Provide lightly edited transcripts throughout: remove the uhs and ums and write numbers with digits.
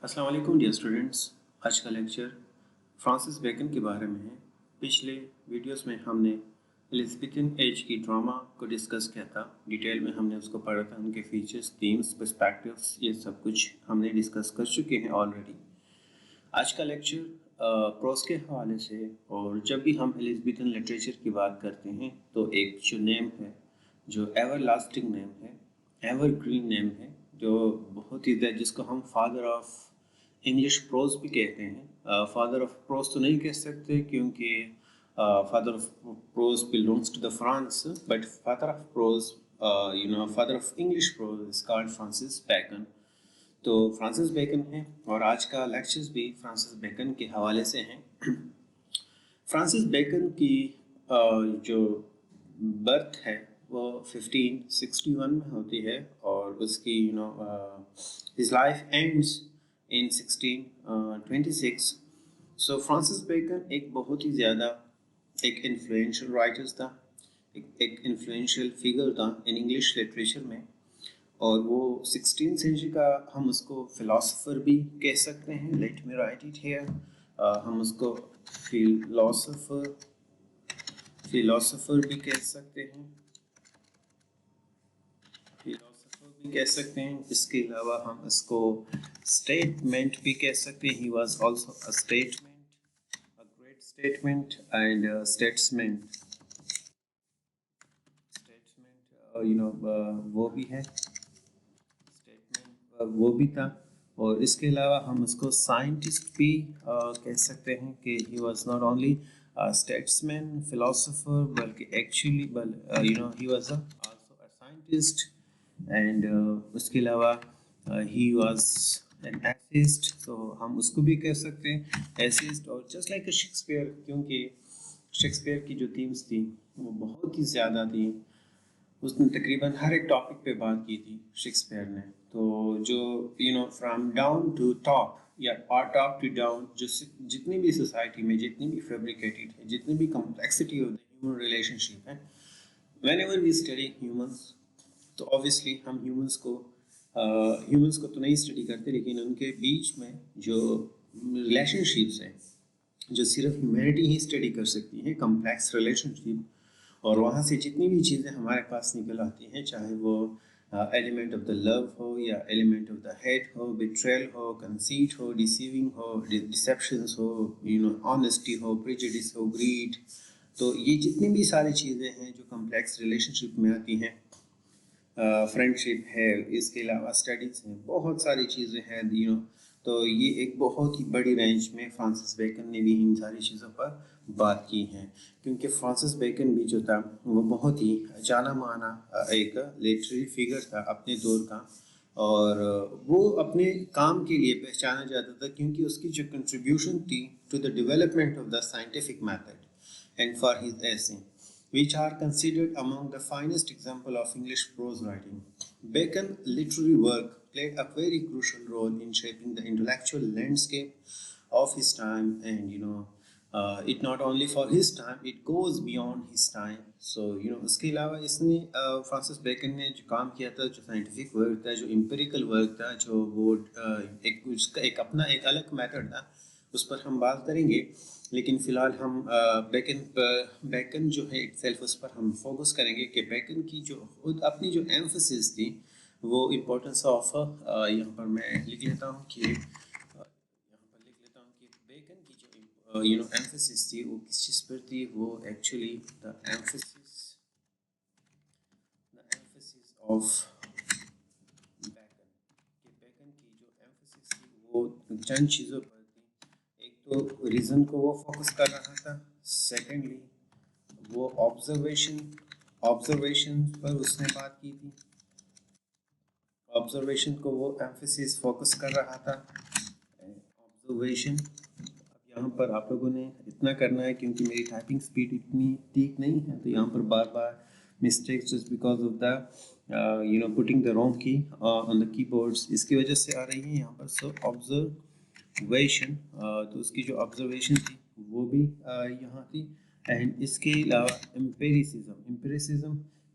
السلام علیکم dear students. آج کا لیکچر فرانسس بیکن کے بارے میں ہے. پچھلے ویڈیوز میں ہم نے ایلزابتھن ایج کی ڈراما کو ڈسکس کیا تھا. ڈیٹیل میں ہم نے اس کو پڑھا تھا. ان کے فیچرز، تھیمز، پرسپیکٹیوز، یہ سب کچھ ہم نے ڈسکس کر چکے ہیں آلریڈی. آج کا لیکچر پروز کے حوالے سے، اور جب بھی ہم ایلزابتھن لٹریچر کی بات کرتے ہیں تو ایک جو نیم ہے، جو ایور لاسٹنگ نیم ہے، ایور گرین نیم ہے، جو بہت ہی جس کو ہم فادر آف انگلش پروز بھی کہتے ہیں. فادر آف پروز تو نہیں کہہ سکتے کیونکہ father of prose belongs to the France, but father of prose father of English prose is called Francis Bacon. تو فرانسس بیکن ہیں اور آج کا لیکچرز بھی فرانسس بیکن کے حوالے سے ہیں. فرانسس بیکن کی جو برتھ ہے وہ 1561 میں ہوتی ہے، اور اس کی his life ends in 1626. So Francis Bacon ایک بہت ہی زیادہ ایک انفلوئنشل رائٹر تھا، ایک انفلوئنشل فگر تھا ان انگلش لٹریچر میں. اور وہ 16 سینچری کا ہم اس کو فلاسفر بھی کہہ سکتے ہیں. Let me right it here. ہم اس کو فلاسفر بھی کہہ سکتے ہیں، اس کے علاوہ ہم اس کو اسٹیٹمنٹ بھی کہہ سکتے ہیں. ہی was also a statement, a great statement and statesman. وہ بھی ہے، وہ بھی تھا. اور اس کے علاوہ ہم اس کو سائنٹسٹ بھی کہہ سکتے ہیں کہ he was not only statesman, philosopher, بلکہ actually he was also a scientist. And اس کے علاوہ ہی واز این ایتھیسٹ، تو ہم اس کو بھی کہہ سکتے ہیں ایتھیسٹ. اور جسٹ لائک اے شیکسپیئر، کیونکہ شیکسپیئر کی جو تھیمز تھیں وہ بہت ہی زیادہ تھیں. اس نے تقریباً ہر ایک ٹاپک پہ بات کی تھی شیکسپیئر نے. تو جو فرام ڈاؤن ٹو ٹاپ یا ٹاپ ٹو ڈاؤن، جو جتنی بھی سوسائٹی میں جتنی بھی فیبریکیٹڈ ہے، جتنی بھی کمپلیکسٹی ہوتی ہے ہیومن ریلیشن شپ ہے، whenever we study humans, تو آبویسلی ہم ہیومنس کو تو نہیں اسٹڈی کرتے، لیکن ان کے بیچ میں جو ریلیشن شپس ہیں جو صرف ہیومینٹی ہی اسٹڈی کر سکتی ہے، کمپلیکس ریلیشن شپ. اور وہاں سے جتنی بھی چیزیں ہمارے پاس نکل آتی ہیں، چاہے وہ ایلیمنٹ آف دا لو ہو یا ایلیمنٹ آف دا ہیٹ ہو، بیٹریل ہو، کنسیٹ ہو، ڈیسیونگ ہو، ڈسیپشنس ہو، آنیسٹی ہو، پریجڈس ہو، گریڈ. تو یہ جتنی بھی ساری چیزیں ہیں جو کمپلیکس ریلیشن شپ میں آتی ہیں، فرینڈشپ ہے، اس کے علاوہ اسٹڈیز ہیں، بہت ساری چیزیں ہیں. تو یہ ایک بہت ہی بڑی رینج میں فرانسس بیکن نے بھی ان ساری چیزوں پر بات کی ہیں. کیونکہ فرانسس بیکن بھی جو تھا وہ بہت ہی جانا مانا ایک لٹریری فگر تھا اپنے دور کا، اور وہ اپنے کام کے لیے پہچانا جاتا تھا کیونکہ اس کی جو کنٹریبیوشن تھی to the development of the scientific method and for his essays which are considered among the finest example of English prose writing. Bacon's literary work played a very crucial role in shaping the intellectual landscape of his time, and it not only for his time, it goes beyond his time. So اس کے علاوہ اس نے Francis bacon نے جو کام کیا تھا، جو scientific work تھا، جو امپیریکل ورک تھا، جو وہ ایک اپنا ایک الگ میتھڈ تھا، اس پر ہم بات کریں گے. لیکن فی الحال ہم بیکن جو ہے اٹ سیلف، اس پر ہم فوکس کریں گے کہ بیکن کی جو خود اپنی جو ایمفسس تھی، وہ امپورٹنس آف یہاں پر میں لکھ لیتا ہوں کہ بیکن کی جو ایمفسس تھی وہ کس چیز پر تھی. وہ actually the emphasis of Bacon کی جو ایمفسس تھی وہ چند چیزوں پر تھی. ایک تو ریزن کو وہ فوکس کر رہا تھا، سیکنڈلی وہ آبزرویشن پر اس نے بات کی تھی، آبزرویشن کو وہ ایمفسس فوکس کر رہا تھا. آبزرویشن، اب یہاں پر آپ لوگوں نے اتنا کرنا ہے کیونکہ میری ٹائپنگ سپیڈ اتنی ٹھیک نہیں ہے، تو یہاں پر بار بار mistakes just because of the putting the wrong key on دا کی بورڈس، اس کی وجہ سے آ رہی ہیں یہاں پر. سو آبزرویشن، تو اس کی جو آبزرویشن تھی وہ بھی یہاں تھی. اینڈ اس کے علاوہ empiricism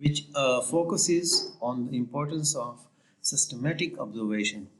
which focuses on the importance of systematic observation.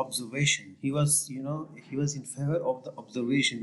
observation, he was in favor of the observation,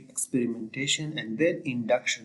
experimentation and then induction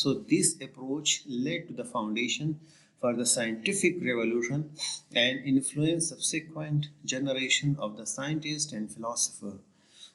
So this approach led to the foundation for the scientific revolution and influence subsequent generation of the scientist and philosopher.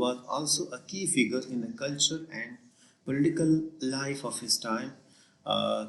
was also a key figure in the culture and political life of his time,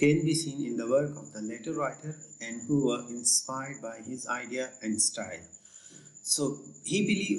can be seen in the work of the later writer and who were inspired by his idea and style. So he believe,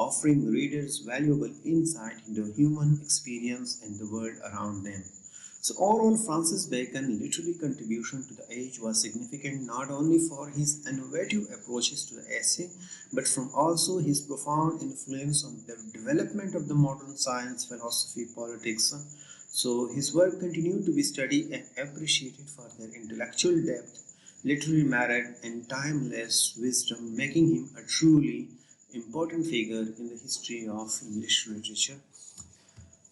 offering readers valuable insight into human experience and the world around them. So overall, Francis Bacon's literary contribution to the age was significant not only for his innovative approaches to the essay, but from also his profound influence on the development of the modern science, philosophy, politics. So his work continued to be studied and appreciated for their intellectual depth, literary merit, and timeless wisdom, making him a truly important figure in the history of English literature.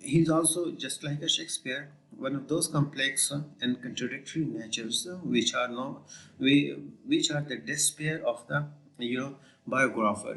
he is also just like a Shakespeare, one of those complex and contradictory natures which are the despair of the biographer.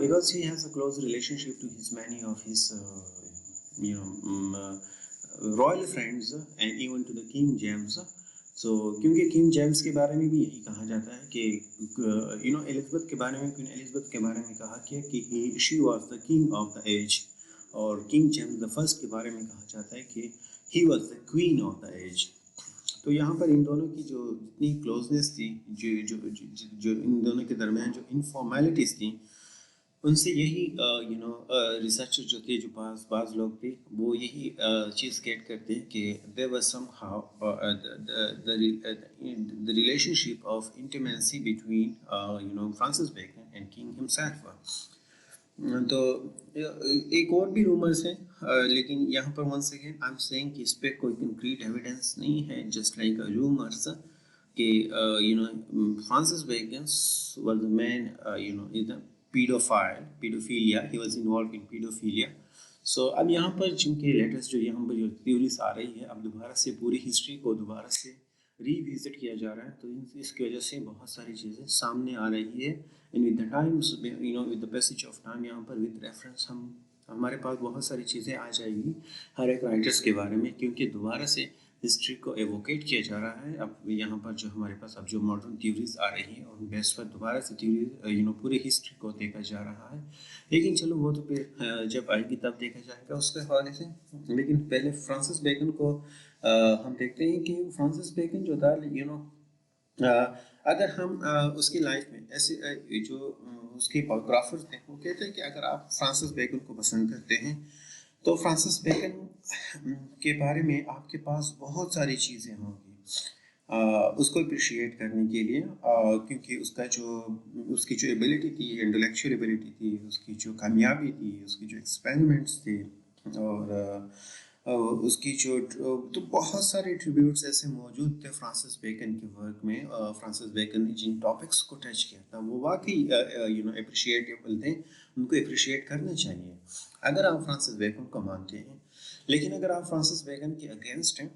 because he has a close relationship to many of his royal friends and even to the King James. کیونکہ king James کے بارے میں بھی یہی کہا جاتا ہے کہ الزبتھ کے بارے میں کوئن الزبتھ کے بارے میں کہا کیا کہ she was the king of the age, اور کنگ جیمس دا فرسٹ کے بارے میں کہا جاتا ہے کہ he was the queen of the age. تو یہاں پر ان دونوں کی جو جتنی کلوزنس تھی، جو ان دونوں کے درمیان جو انفارمیلٹیز تھیں، ان سے یہی ریسرچر جو تھے، جو بعض لوگ تھے، وہ یہی چیز گیٹ کرتے ہیں کہ there was somehow the relationship of intimacy between Francis Bacon and king himself. تو ایک اور بھی رومرس ہیں، لیکن یہاں پر once again I am seeing کہ اس پہ کوئی کنکریٹ ایویڈنس نہیں ہے، جسٹ لائک رومرس کہ Francis Bacon was a man is a paedophilia, he was involved in paedophilia. So اب یہاں پر چونکہ لیٹسٹ جو یہاں پر جو تھیوریز آ رہی ہے، اب دوبارہ سے پوری ہسٹری کو دوبارہ سے ری وزٹ کیا جا رہا ہے، تو اس کی وجہ سے بہت ساری چیزیں سامنے آ رہی ہے. And with the Times with the passage of time, یہاں پر ود ریفرنس ہمارے پاس بہت ساری چیزیں آ جائیں گی ہر ایک رائٹرس کے بارے میں، کیونکہ دوبارہ سے ہسٹری کو ایووکیٹ کیا جا رہا ہے. اب یہاں پر جو ہمارے پاس اب جو ماڈرن تھیوریز آ رہی ہیں، ان بیس پر دوبارہ سے تھیوریز پوری ہسٹری کو دیکھا جا رہا ہے. لیکن چلو وہ تو پھر جب آئے گی تب دیکھا جائے گا اس کے حوالے سے. لیکن پہلے فرانسس بیکن کو ہم دیکھتے ہیں کہ فرانسس بیکن جو تھا اگر ہم اس کی لائف میں ایسے جو اس کے بایوگرافرز ہیں، وہ کہتے ہیں کہ اگر آپ فرانسس بیکن کو پسند کرتے ہیں تو فرانسس بیکن کے بارے میں آپ کے پاس بہت ساری چیزیں ہوں گی اس کو اپریشیٹ کرنے کے لیے، کیونکہ اس کی جو ایبلٹی تھی، انٹلیکچوئل ایبلٹی تھی، اس کی جو کامیابی تھی، اس کی جو ایکسپیریمنٹس تھے، اور اس کی جو تو بہت سارے ٹریبیوٹس ایسے موجود تھے فرانسس بیکن کے ورک میں. فرانسس بیکن نے جن ٹاپکس کو ٹچ کیا تھا وہ واقعی اپریشیٹیبل تھے، ان کو اپریشیٹ کرنا چاہیے اگر آپ فرانسس بیکن کو مانتے ہیں. لیکن اگر آپ فرانسس بیکن کے اگینسٹ ہیں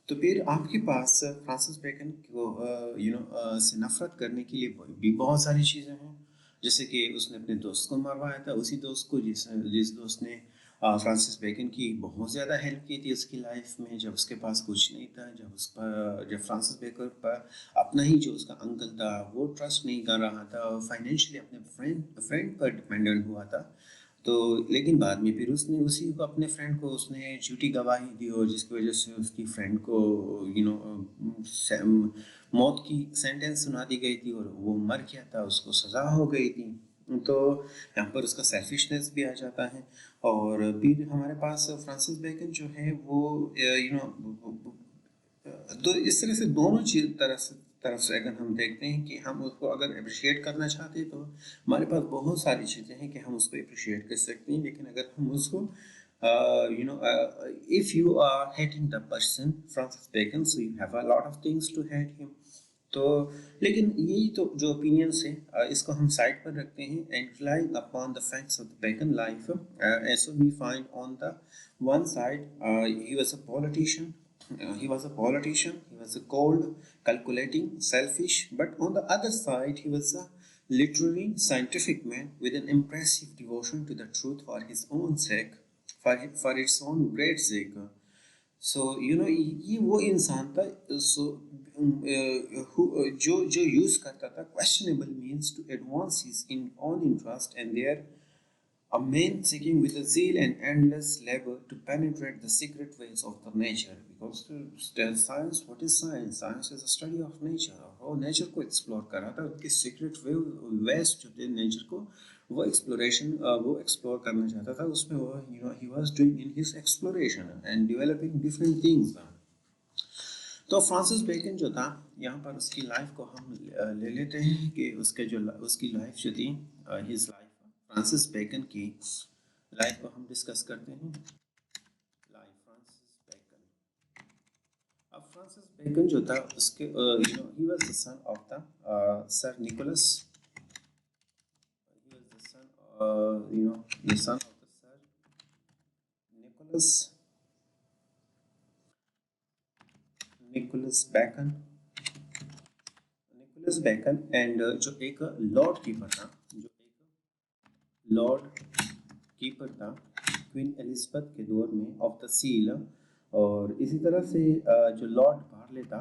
تو پھر آپ کے پاس فرانسس بیکن کو سے نفرت کرنے کے لیے بھی بہت ساری چیزیں ہیں. جیسے کہ اس نے اپنے دوست کو مروایا تھا، اسی دوست کو جس دوست نے فرانسس بیکن کی بہت زیادہ ہیلپ کی تھی اس کی لائف میں، جب اس کے پاس کچھ نہیں تھا، جب فرانسس بیکن پر اپنا ہی جو اس کا انکل تھا وہ ٹرسٹ نہیں کر رہا تھا، فائنینشلی اپنے فرینڈ پر ڈپینڈنٹ ہوا تھا. تو لیکن بعد میں پھر اس نے اسی کو اپنے فرینڈ کو اس نے جھوٹی گواہی دی، اور جس کی وجہ سے اس کی فرینڈ کو موت کی سینٹینس سنا دی گئی تھی اور وہ مر گیا تھا، اس کو سزا ہو گئی تھی. تو یہاں پر اس کا سیلفشنس بھی آ جاتا ہے. اور پھر ہمارے پاس فرانسس بیکن جو ہے وہ اس طرح سے دونوں طرف سے اگر ہم دیکھتے ہیں کہ ہم اس کو اگر اپریشیٹ کرنا چاہتے ہیں تو ہمارے پاس بہت ساری چیزیں ہیں کہ ہم اس کو اپریشیٹ کر سکتے ہیں. لیکن اگر ہم اس کو if you are hating the person Francis Bacon, so you have a lot of things to hate him. تو لیکن یہی تو جو اوپینینس ہے اس کو ہم سائڈ پر رکھتے ہیں. And relying upon the facts of the Bacon life, as we find on the one side he was a politician. He was a cold, calculating, selfish, but on the other side he was a literary, scientific man with an impressive devotion to the truth for his own sake, for its own great sake. سو یہ وہ انسان تھا جو use کرتا تھا questionable means to advance his own interest, and there a man seeking with a zeal and endless labor to penetrate the secret ways of the nature. Because science, what is science? Science is a study of nature. اور nature کو explore کر رہا تھا، ان کے secret ویز جو تھے nature کو وہ ایکسپلور کرنا چاہتا تھا. اس میں وہ he was doing in his exploration and developing different things. تو فرانسس بیکن جو تھا، یہاں پر اس کی لائف کو ہم لے لیتے ہیں کہ اس کی لائف جو تھی، his life، فرانسس بیکن کی لائف کو ہم ڈسکس کرتے ہیں. Life Francis Bacon. اب فرانسس بیکن جو تھا اس کے he was the son of the Sir Nicholas. He was the son the son of the Sir Nicholas Bacon and جو ایک لارڈ کیپر تھا کوئن الزبتھ کے دور میں آف دا سیل. اور اسی طرح سے جو لارڈ بارلے تھا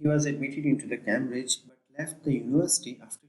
He was admitted into the Cambridge but left the university after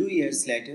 2 years later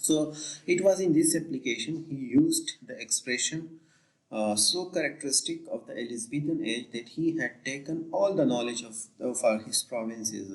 So it was in this application he used the expression so characteristic of the Elizabethan age that he had taken all the knowledge of his provinces,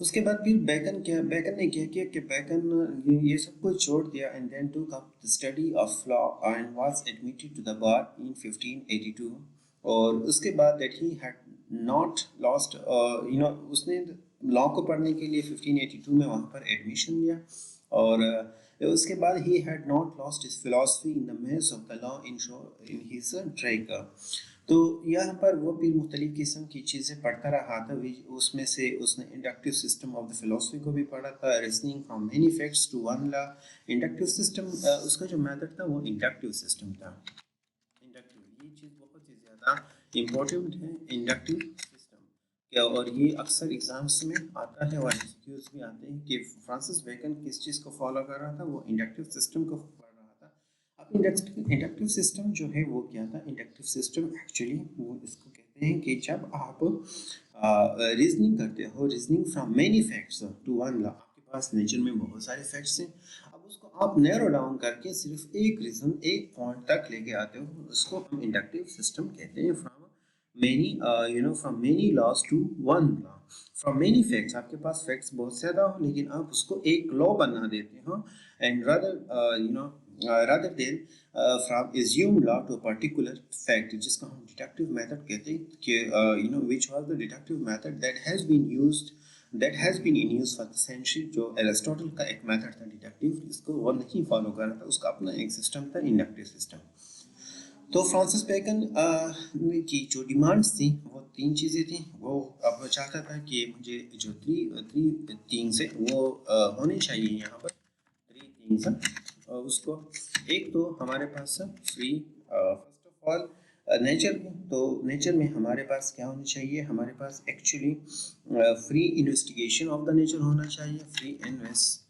اس کے بعد پھر bacon نے کیا کیا کہ bacon یہ سب کچھ چھوڑ دیا اینڈ دین ٹوک اپ the study of law and was admitted to the bar in 1582 اور اس کے بعد that he had not lost اس نے لاء کو پڑھنے کے لیے 1582 میں وہاں پر ایڈمیشن لیا اور اس کے بعد he had not lost his philosophy in the maze of the law in his trek تو یہاں پر وہ بھی مختلف قسم کی چیزیں پڑھتا رہا تھا اس میں سے اس نے inductive system of the philosophy کو بھی پڑھا تھا reasoning from many facts to one law inductive system اس کا جو میتھڈ تھا وہ انڈکٹیو سسٹم تھا انڈکٹیو یہ چیز بہت ہی زیادہ امپورٹنٹ ہے انڈکٹیو سسٹم اور یہ اکثر ایگزامس میں آتا ہے اور ایمسیکیوز بھی آتے ہیں کہ فرانسس بیکن کس چیز کو فالو کر رہا تھا وہ انڈکٹیو سسٹم کو پڑھ رہا تھا اب انڈکٹیو سسٹم جو ہے وہ کیا تھا انڈکٹیو سسٹم ایکچولی وہ اس کو کہتے ہیں کہ جب آپ ریزننگ کرتے ہو reasoning from many facts to one law آپ کے پاس نیچر میں بہت سارے فیکٹس ہیں اب اس کو آپ نیرو ڈاؤن کر کے صرف ایک ریزن ایک پوائنٹ تک لے کے آتے ہو اس کو ہم انڈکٹیو سسٹم کہتے ہیں from many from many laws to one law from many facts آپ کے پاس فیکٹس بہت زیادہ ہو لیکن آپ اس کو ایک لا بنا دیتے ہو and rather than from assumed law to a particular fact جس کو ہم deductive method کہتے ہیں کہ which was the deductive method that has been in use for the century جو ایرسٹوٹل کا ایک میتھڈ تھا ڈیڈکٹیو اس کو وہ نہیں فالو کر رہا تھا اس کا اپنا ایک سسٹم تھا انڈکٹیو سسٹم تو فرانسس بیکن کی جو ڈیمانڈس تھیں وہ تین چیزیں تھیں وہ اب چاہتا تھا کہ مجھے جو تھری تھنگس ہیں وہ ہونی چاہیے یہاں پر تھری تھنگس اس کو ایک تو ہمارے پاس free first of all nature تو نیچر میں ہمارے پاس کیا ہونی چاہیے ہمارے پاس actually free investigation of the nature ہونا چاہیے free investigation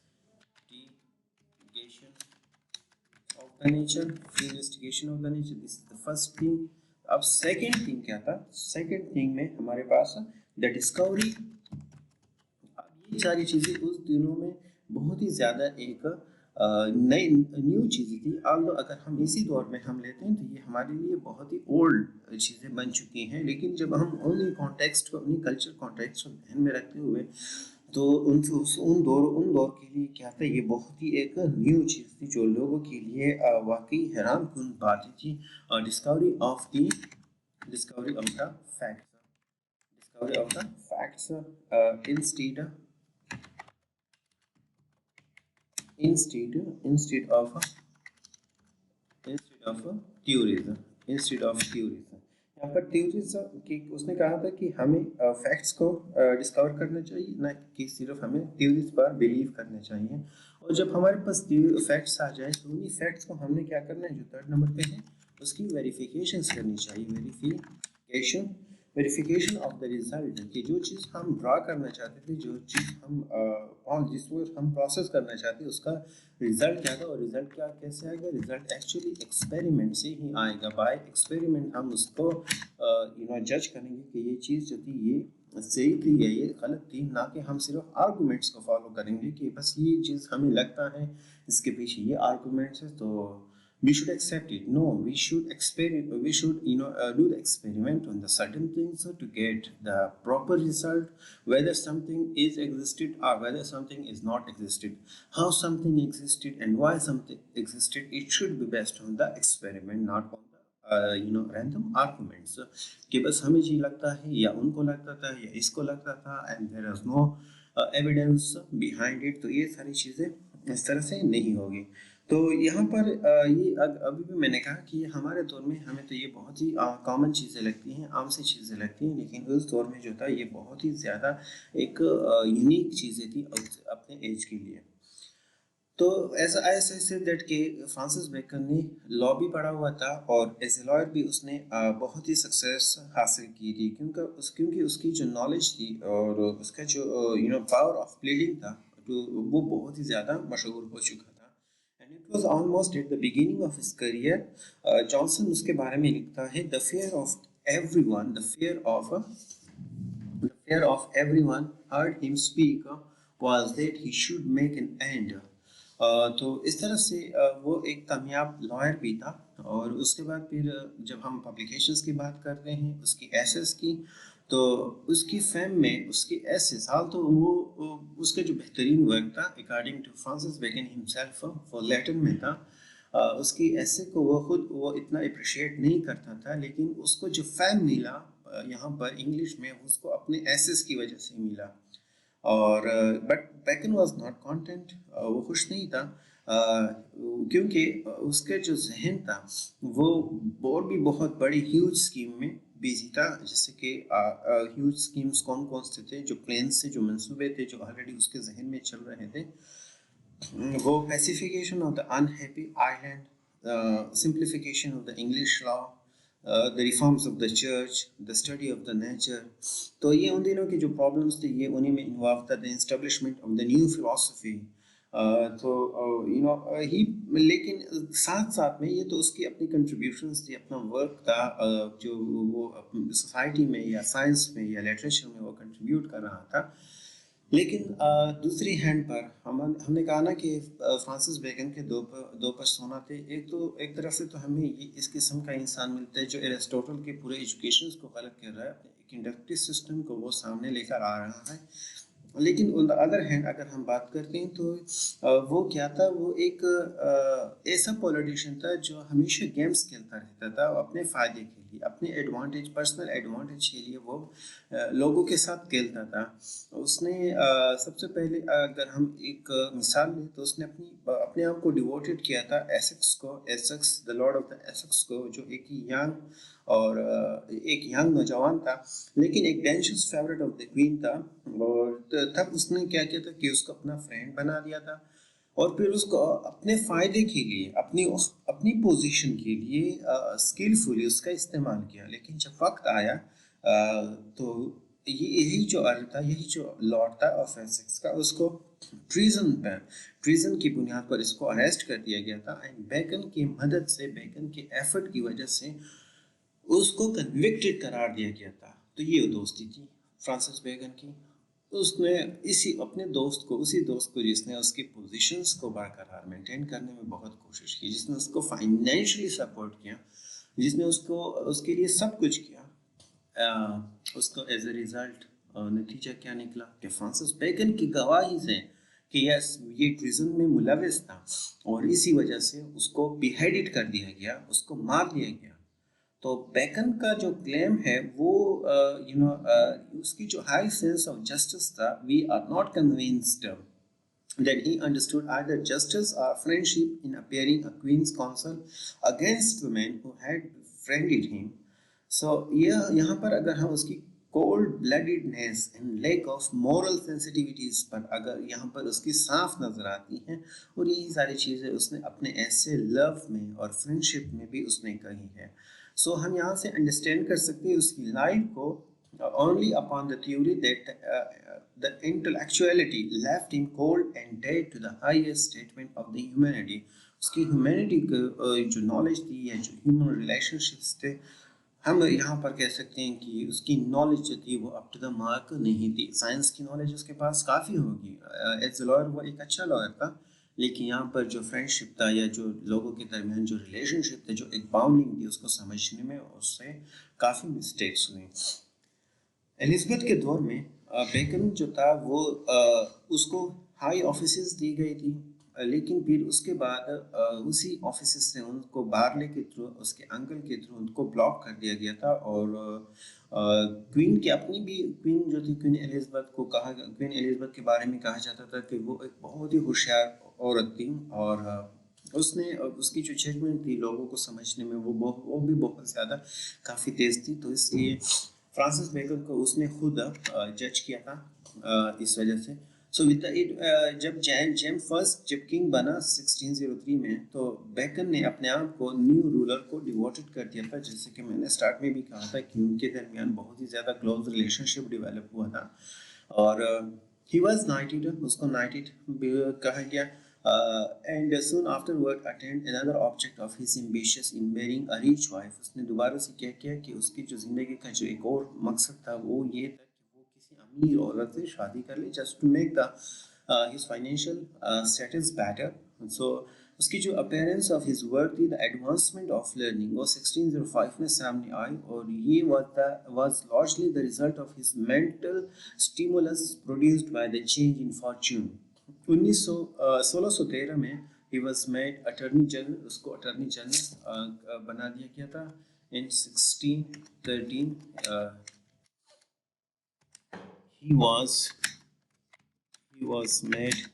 of the nature free investigation of the nature this is the first thing اب second thing کیا تھا second thing میں ہمارے پاس the discovery اب یہ ساری چیزیں اس دنوں میں بہت ہی زیادہ ایک نئی نیو چیزیں تھی اگر ہم اسی دور میں ہم لیتے ہیں تو یہ ہمارے لیے بہت ہی اولڈ چیزیں بن چکی ہیں لیکن جب ہم اونلی کانٹیکسٹ کو اپنی کلچر کانٹیکسٹ کو دھیان میں رکھتے ہوئے تو ان دور کے لیے کیا تھا یہ بہت ہی ایک نیو چیز تھی جو لوگوں کے لیے واقعی حیران کن بات تھی Discovery of the facts instead of theories یہاں پر تھیوریز کی اس نے کہا تھا کہ ہمیں فیکٹس کو ڈسکور کرنا چاہیے نہ کہ صرف ہمیں تھیوریز پر بلیو کرنا چاہیے اور جب ہمارے پاس فیکٹس آ جائیں تو انہیں فیکٹس کو ہم نے کیا کرنا ہے جو تھرڈ نمبر پہ ہے اس کی ویریفیکیشنس کرنی چاہیے ویریفیکیشن آف دا ریزلٹ کہ جو چیز ہم ڈرا کرنا چاہتے تھے جو چیز ہم جس کو ہم پروسیس کرنا چاہتے ہیں اس کا ریزلٹ کیا تھا اور ریزلٹ کیسے آئے گا ریزلٹ ایکچولی ایکسپیریمنٹ سے ہی آئے گا بائی ایکسپیریمنٹ ہم اس کو جج کریں گے کہ یہ چیز جو تھی یہ صحیح تھی یا یہ غلط تھی نہ کہ ہم صرف آرگومنٹس کو فالو کریں گے کہ بس یہ چیز ہمیں لگتا ہے اس کے پیچھے یہ آرگومنٹس ہے تو we should accept it. No, we should do the experiment on the certain things to get the proper result, whether something is existed or whether something is not existed, how something existed and why something existed. It should be based on the experiment, not on the random arguments کہ بس ہمیں جی لگتا ہے یا ان کو لگتا تھا یا اس کو لگتا تھا and there is no evidence behind it. تو یہ ساری چیزیں اس طرح سے نہیں ہوگی. تو یہاں پر یہ ابھی بھی میں نے کہا کہ ہمارے دور میں ہمیں تو یہ بہت ہی کامن چیزیں لگتی ہیں عام سی چیزیں لگتی ہیں لیکن اس دور میں جو تھا یہ بہت ہی زیادہ ایک یونیک چیزیں تھی اپنے ایج کے لیے. تو ایسا دیٹ کہ فرانسس بیکن نے لا بھی پڑھا ہوا تھا اور ایز اے لائر بھی اس نے بہت ہی سکسیس حاصل کی تھی کیونکہ اس کی جو نالج تھی اور اس کا جو پاور آف پلیڈنگ تھا وہ بہت ہی زیادہ مشہور ہو چکا تھا. And it was almost at the beginning of his career. Johnson اس کے بارے میں لکھتا ہے the fear of everyone heard him speak was that he should make an end. تو اس طرح سے وہ ایک کامیاب لائر بھی تھا اور اس کے بعد پھر جب ہم پبلیکیشنز کی بات کرتے ہیں اس کی ایسیز کی تو اس کی فیم میں اس کے ایسے سال تو وہ اس کا جو بہترین ورک تھا according to Francis Bacon himself وہ لیٹن میں تھا. اس کی ایسے کو وہ خود وہ اتنا اپریشیٹ نہیں کرتا تھا, لیکن اس کو جو فیم ملا یہاں پر انگلش میں اس کو اپنے ایسیز کی وجہ سے ملا. اور but Bacon was not content, وہ خوش نہیں تھا کیونکہ اس کا جو ذہن تھا وہ اور بھی بہت بڑی ہیوج اسکیم میں بیزی تھا. جیسے کہ ہیوج اسکیمس کون کون سے تھے, جو پلینس سے جو منصوبے تھے جو آلریڈی اس کے ذہن میں چل رہے تھے, وہ پیسیفیکیشن آف دا انہیپی آئی لینڈ, simplification of the English law, the reforms of the church, the study of the nature. تو یہ ان دنوں کے جو پرابلمس تھے یہ انہیں میں انوالو تھا, the establishment of the new philosophy. تو ہی لیکن ساتھ ساتھ میں یہ تو اس کی اپنی کنٹریبیوشنس تھی, اپنا ورک تھا جو وہ سوسائٹی میں یا سائنس میں یا لٹریچر میں وہ کنٹریبیوٹ کر رہا تھا. لیکن دوسری ہینڈ پر ہم نے کہا نا کہ فرانسس بیکن کے دو پرسونا تھے. ایک تو ایک طرف سے تو ہمیں یہ اس قسم کا انسان ملتا ہے جو ایرسٹوٹل کے پورے ایجوکیشنس کو غلط کر رہا ہے, ایک انڈکٹیو سسٹم کو وہ سامنے لے کر آ رہا ہے. لیکن آن دا ادر ہینڈ اگر ہم بات کرتے ہیں تو وہ کیا تھا, وہ ایک ایسا پولیٹیشین تھا جو ہمیشہ گیمس کھیلتا رہتا تھا اپنے فائدے کے لیے, اپنے ایڈوانٹیج پرسنل ایڈوانٹیج کے لیے وہ لوگوں کے ساتھ کھیلتا تھا. اس نے سب سے پہلے اگر ہم ایک مثال لیں تو اس نے اپنے آپ کو ڈیووٹیڈ کیا تھا ایسکس کو, ایسکس دا لارڈ آف دا ایسکس کو, جو ایک ینگ نوجوان تھا لیکن ایک ڈینشس فیوریٹ آف دا کوئین تھا. اور تب اس نے کیا کیا تھا کہ اس کو اپنا فرینڈ بنا دیا تھا اور پھر اس کو اپنے فائدے کے لیے اپنی پوزیشن کے لیے اسکلفلی اس کا استعمال کیا. لیکن جب وقت آیا تو یہی جو عرض تھا, یہی جو لارڈ تھا آف ایسکس کا, اس کو ٹریزن کی بنیاد پر اس کو اریسٹ کر دیا گیا تھا. اینڈ بیکن کی مدد سے, بیکن کے ایفرٹ کی وجہ سے اس کو کنوکٹڈ قرار دیا گیا تھا. تو یہ دوستی تھی فرانسس بیکن کی. اس نے اپنے دوست کو جس نے اس کی پوزیشنز کو برقرار مینٹین کرنے میں بہت کوشش کی, جس نے اس کو فائنینشلی سپورٹ کیا, جس نے اس کے لیے سب کچھ کیا, اس کو ایز اے ریزلٹ نتیجہ کیا نکلا کہ فرانسس بیکن کی گواہی سے کہ یس یہ ٹریزن میں ملوث تھا اور اسی وجہ سے اس کو بیہیڈڈ کر دیا گیا, اس کو مار دیا گیا. تو بیکن کا جو کلیم ہے وہ اس کی جو ہائی سینس آف جسٹس تھا, we are not convinced that he understood either justice or friendship in appearing a queen's counsel against the men who had befriended him. So یہاں پر اگر ہم اس کی cold bloodedness and lack of moral sensitivities پر اگر یہاں پر اس کی صاف نظر آتی ہیں, اور یہی ساری چیزیں اس نے اپنے ایسے لو میں اور فرینڈشپ میں بھی اس نے کہی ہے. سو ہم یہاں سے انڈرسٹینڈ کر سکتے ہیں اس کی لائف کو only upon the theory that the intellectuality left him cold and dead to the highest statement of the humanity. اس کی ہیومینٹی کا جو نالج تھی یا جو ہیومن ریلیشن شپس تھے, ہم یہاں پر کہہ سکتے ہیں کہ اس کی نالج جو تھی وہ اپ ٹو دا مارک نہیں تھی. سائنس کی نالج اس کے پاس کافی ہوگی, ایز اے لائر وہ ایک اچھا لائر تھا, لیکن یہاں پر جو فرینڈ شپ تھا یا جو لوگوں کے درمیان جو ریلیشن شپ تھا, جو ایک باؤنڈنگ تھی, اس کو سمجھنے میں اس سے کافی مسٹیکس ہوئیں. ایلزابتھ کے دور میں بیکن جو تھا وہ اس کو ہائی آفیسز دی گئی تھی, لیکن پھر اس کے بعد اسی آفیسز سے ان کو بارلے کے تھرو, اس کے انکل کے تھرو ان کو بلاک کر دیا گیا تھا. اور کوئین کی اپنی بھی کوئین جو تھی, کوئین ایلزابتھ کے بارے میں کہا جاتا تھا کہ وہ ایک بہت ہی ہوشیار عورت تھی, اور اس کی جو ججمنٹ تھی لوگوں کو سمجھنے میں وہ بھی بہت زیادہ کافی تیز تھی. تو اس لیے فرانسس بیکن کو اس نے خود جج کیا تھا اس وجہ سے. سو جب جب کنگ بنا 1603 میں, تو بیکن نے اپنے آپ کو نیو رولر کو ڈیووٹڈ کر دیا تھا. جیسے کہ میں نے اسٹارٹ میں بھی کہا تھا کہ ان کے درمیان بہت ہی زیادہ کلوز ریلیشن شپ ڈیولپ ہوا تھا. اور ہی واز نائٹڈ, اس کو نائٹڈ کہا گیا. And soon afterward attained another object of his ambitions in marrying a rich wife. اس نے دوبارہ سے کیا کیا کہ اس کی جو زندگی کا جو ایک اور مقصد تھا وہ یہ تھا کہ وہ کسی امیر عورت سے شادی کر لے, just to make his financial status better. So اس کی جو اپیرنس آف ہز ورک تھی دا ایڈوانسمنٹ آف لرننگ وہ 1605 میں سامنے آئی اور یہ was largely the result of his mental stimulus produced by the change in fortune. 1613 میں he was made attorney general. اس کو اٹارنی جنرل بنا دیا گیا تھا. In 1613 he was made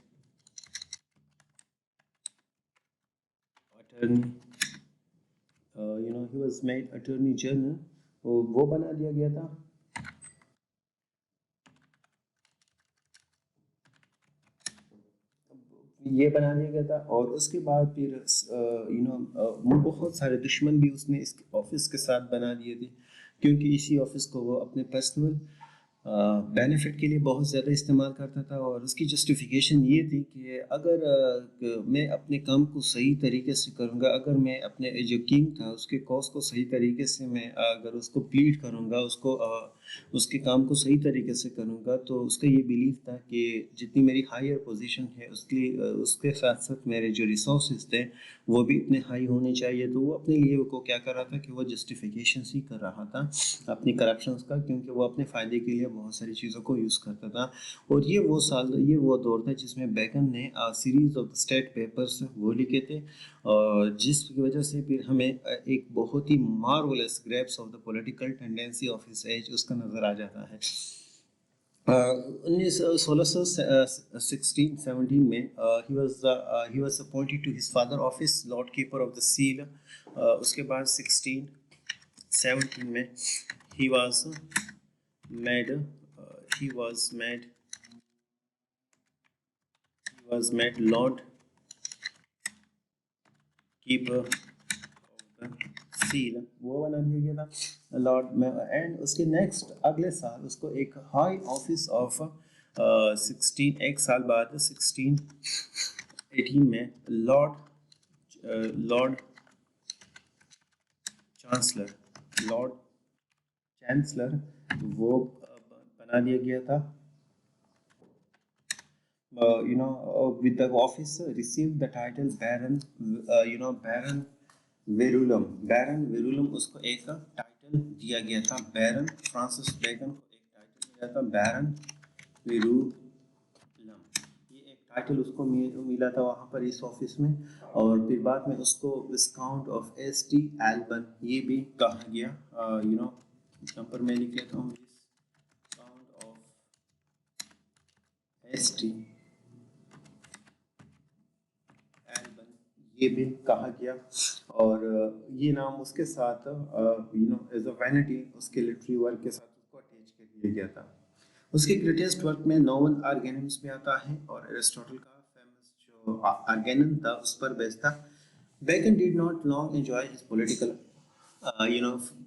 attorney he was made attorney general. وہ بنا دیا گیا تھا. یہ بنا دیا گیا تھا اور اس کے بعد پھر بہت سارے دشمن بھی اس نے اس آفس کے ساتھ بنا دیے تھے کیونکہ اسی آفس کو وہ اپنے پرسنل بینیفٹ کے لیے بہت زیادہ استعمال کرتا تھا اور اس کی جسٹیفیکیشن یہ تھی کہ اگر میں اپنے کام کو صحیح طریقے سے کروں گا, اگر میں اپنے جو کنگ تھا اس کے کاز کو صحیح طریقے سے میں اگر اس کو پلیڈ کروں گا, اس کے کام کو صحیح طریقے سے کروں گا, تو اس کا یہ بیلیف تھا کہ جتنی میری ہائر پوزیشن ہے اس کے ساتھ ساتھ میرے جو ریسورسز تھے وہ بھی اتنے ہائی ہونے چاہیے. تو وہ اپنے لیے کو کیا کر رہا تھا کہ وہ جسٹیفیکیشن ہی کر رہا تھا اپنی کرپشنز کا, کیونکہ وہ اپنے فائدے کے لیے بہت ساری چیزوں کو یوز کرتا تھا. اور یہ وہ دور تھا جس میں بیکن نے سیریز آف اسٹیٹ پیپرز وہ لکھے تھے جس کی وجہ سے پھر ہمیں ایک بہت ہی marvellous grasp of the political tendency of his age اس کا نظر آ جاتا ہے. 1617 میں he was appointed to his father office lord keeper of the seal. اس کے بعد 1617 میں he was made lord keeper of the seal. وہ بنا دیا گیا تھا لارڈ میں, اینڈ اس کے نیکسٹ اگلے سال اس کو ایک ہائی آفس آف ایک سال بعد 1618 میں لارڈ چانسلر وہ بنا دیا گیا تھا. with the office received the title Baron Verulam. اس کو ایک ٹائٹل دیا گیا تھا. بیرن فرانسس بیکن کو ایک ٹائٹل دیا تھا بیرن ویرولم. یہ ایک ٹائٹل اس کو ملا تھا وہاں پر اس آفس میں. اور پھر بعد میں اس کو وسکاؤنٹ آف ایس ٹی ایلبن یہ بھی کہا گیا. یہاں پر میں لکھ لیتا ہوں وسکاؤنٹ آف ایس ٹی یہ بھی کہا گیا. اور یہ نام اس کے ساتھ ایز اے وینٹی اس کے لٹری ورک کے ساتھ اس کو اٹیچ کر دیا گیا تھا. اس کے گریٹسٹ ورک میں نوون آرگینمس بھی آتا ہے اور ایرسٹوٹل کا فیمس جو آرگینم تھا اس پر بیس تھا. Bacon did not long enjoy his political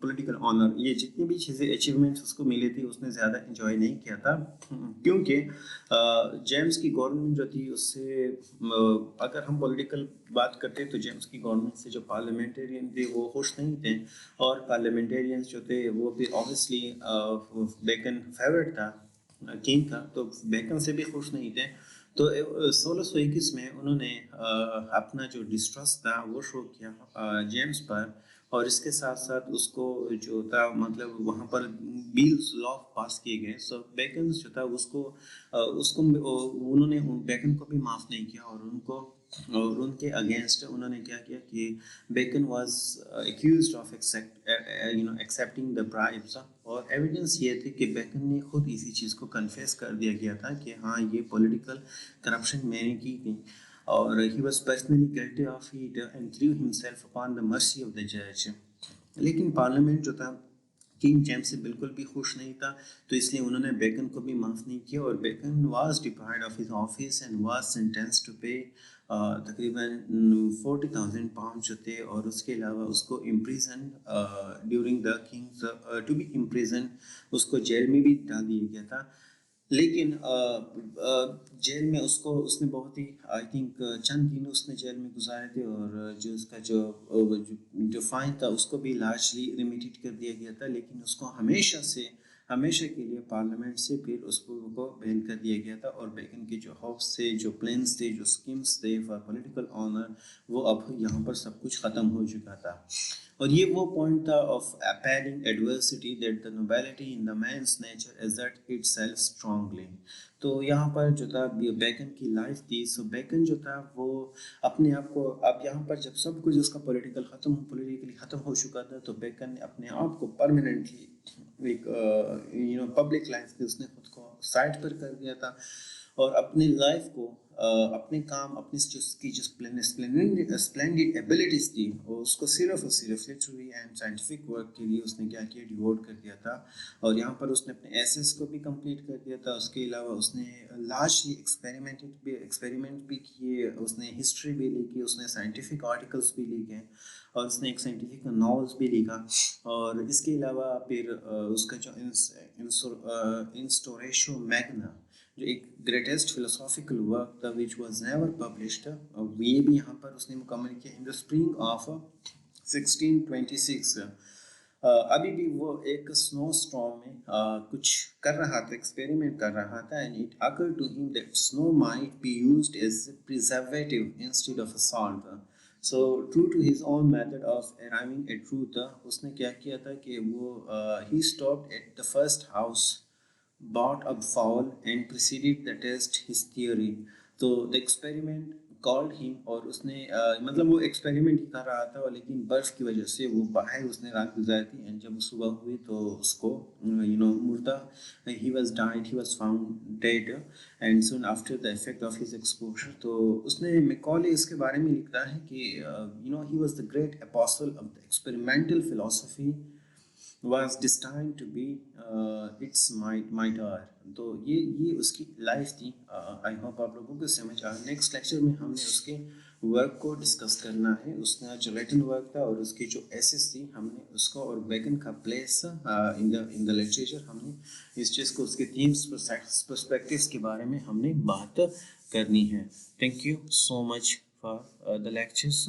political honour. یہ جتنی بھی چیزیں اچیومنٹس اس کو ملی تھی اس نے زیادہ انجوائے نہیں کیا تھا کیونکہ جیمس کی گورنمنٹ جو تھی اس سے اگر ہم پولیٹیکل بات کرتے تو جیمس کی گورنمنٹ سے جو پارلیمنٹرین تھے وہ خوش نہیں تھے اور پارلیمنٹرینس جو تھے وہ بھی اوبیسلی بیکن فیورٹ تھا کنگ کا تو بیکن سے بھی خوش نہیں تھے. تو 1621 میں انہوں نے اپنا جو ڈسٹرسٹ تھا وہ شو کیا جیمس پر اور اس کے ساتھ ساتھ اس کو جو تھا مطلب وہاں پر بیلز لا پاس کیے گئے. سو بیکنز جو تھا اس کو انہوں نے بیکن کو بھی معاف نہیں کیا اور ان کے اگینسٹ انہوں نے کیا کیا کہ bacon was accused of accepting دا برائبس. اور ایویڈنس یہ تھی کہ بیکن نے خود اسی چیز کو کنفیس کر دیا گیا تھا کہ ہاں یہ پولیٹیکل کرپشن میں نے کی گئی اور he was personally guilty of it and threw himself upon the mercy of the judge. لیکن پارلیمنٹ جو تھا کنگ جیمس سے بالکل بھی خوش نہیں تھا تو اس لیے انہوں نے بیکن کو بھی معاف نہیں کیا اور Bacon was deprived of his office and was sentenced to pay تقریباً 40,000 پاؤنڈ جو تھے اور اس کے علاوہ اس کو imprison during the king to be imprison اس کو جیل میں بھی ڈال دیا گیا تھا. لیکن جیل میں اس نے بہت ہی آئی تھنک چند دن اس نے جیل میں گزارے تھے اور جو اس کا جو فائن تھا اس کو بھی لارجلی ریمیٹڈ کر دیا گیا تھا. لیکن اس کو ہمیشہ سے ہمیشہ کے لیے پارلیمنٹ سے پھر اس کو بین کر دیا گیا تھا، اور بیکن کے جو ہوپس تھے، جو پلانس تھے، جو اسکیمس تھے فار پولیٹیکل آنر، وہ اب یہاں پر سب کچھ ختم ہو چکا تھا. اور یہ وہ پوائنٹ تھا of appealing adversity that the nobility in the man's nature assert itself strongly. تو یہاں پر جو تھا بیکن کی لائف تھی، سو بیکن جو تھا وہ اپنے آپ کو، اب یہاں پر جب سب کچھ اس کا پولیٹیکلی ختم ہو چکا تھا، تو بیکن نے اپنے آپ کو پرماننٹلی ایک پبلک لائف پہ اس نے خود کو سائڈ پر کر دیا تھا، اور اپنی لائف کو اپنے کام، اپنی اس کی جو اسپلینڈڈ ایبلٹیز تھی، اور اس کو صرف اور صرف لٹریری اینڈ سائنٹیفک ورک کے لیے اس نے کیا کیا، ڈیووٹ کر دیا تھا. اور یہاں پر اس نے اپنے ایسیز کو بھی کمپلیٹ کر دیا تھا. اس کے علاوہ اس نے لارجلی ایکسپیریمنٹ بھی کیے، اس نے ہسٹری بھی لکھی، اس نے سائنٹیفک آرٹیکلس بھی لکھے، اور اس نے ایک سائنٹیفک ناولس بھی لکھا. اور اس کے علاوہ پھر اس کا جو انسٹوریشو میگنا، جو ایک گریٹسٹ فلسافیکل ورک تھا وچ واز نیور پبلشڈ، یہ بھی یہاں پر اس نے مکمل کیا ان دا اسپرنگ آف 1626. ابھی بھی وہ ایک سنو اسٹارم میں کچھ کر رہا تھا، ایکسپیریمنٹ کر رہا تھا، and it occurred to him that snow might be used as a preservative instead of a salt. So true to his own method of arriving at truth، اس نے کیا کیا تھا کہ وہ he stopped at the first house, bought a fowl and proceeded to test his theory. تو the experiment called him، اور اس نے مطلب وہ ایکسپیریمنٹ ہی کر رہا تھا، لیکن برف کی وجہ سے وہ باہر اس نے رات گزاری تھی، اینڈ جب صبح ہوئی تو اس کو مردہ، he was died, he was found dead and soon after the effect of his exposure. تو اس نے میکالے اس کے بارے میں لکھتا ہے کہ he was the great apostle of the experimental philosophy was destined to be its martyr. تو یہ اس کی لائف تھی. آئی ہوپ آپ لوگوں کو سمجھ آ. نیکسٹ لیکچر میں ہم نے اس کے ورک کو ڈسکس کرنا ہے، اس کا جو ریٹن ورک تھا اور اس کی جو ایسیز تھی، ہم نے اس کو، اور بیکن کا پلیس ان دا لٹریچر، ہم نے اس چیز کو، اس کے تھیمس پرسپیکٹیوز کے بارے میں ہم نے بات کرنی ہے. Thank you so much for the lectures.